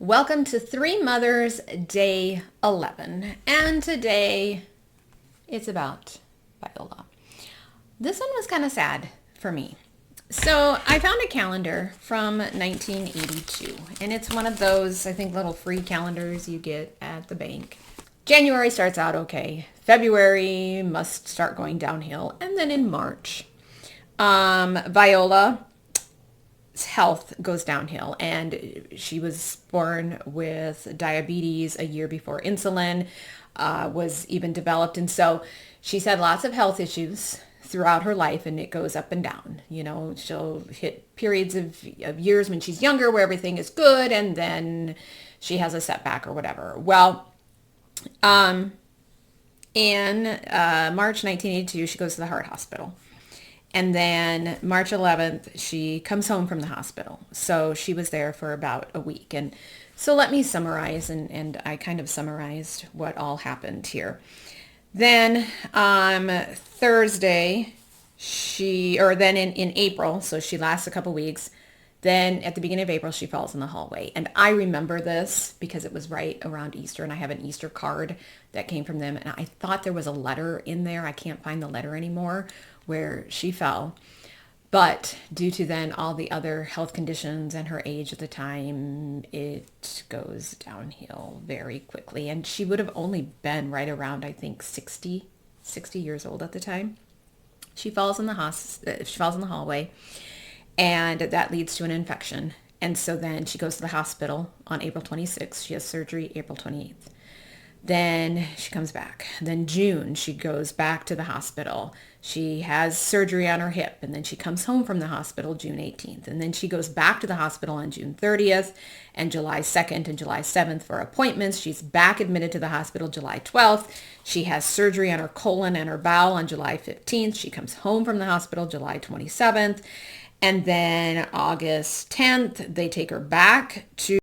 Welcome to Three Mothers, Day 11. And today it's about Viola. This one was kind of sad for me. So I found a calendar from 1982, and it's one of those, I think, little free calendars you get at the bank. January starts out okay. February must start going downhill. And then in March, Viola health goes downhill, and she was born with diabetes a year before insulin was even developed, and so she's had lots of health issues throughout her life, and it goes up and down. She'll hit periods of years when she's younger where everything is good, and then she has a setback or whatever. Well, in March 1982, she goes to the heart hospital. And then March 11th, she comes home from the hospital. So she was there for about a week. And so let me summarize, and I kind of summarized what all happened here. Then Thursday, then in April, so she lasts a couple weeks. Then at the beginning of April, she falls in the hallway. And I remember this because it was right around Easter, and I have an Easter card that came from them. And I thought there was a letter in there. I can't find the letter anymore where she fell. But due to then all the other health conditions and her age at the time, it goes downhill very quickly. And she would have only been right around, I think, 60 years old at the time. She falls in the hallway, and that leads to an infection. And so then she goes to the hospital on April 26th. She has surgery April 28th. Then she comes back. Then June, she goes back to the hospital. She has surgery on her hip, and then she comes home from the hospital June 18th. And then she goes back to the hospital on June 30th and July 2nd and July 7th for appointments. She's back admitted to the hospital July 12th. She has surgery on her colon and her bowel on July 15th. She comes home from the hospital July 27th. And then August 10th, they take her back to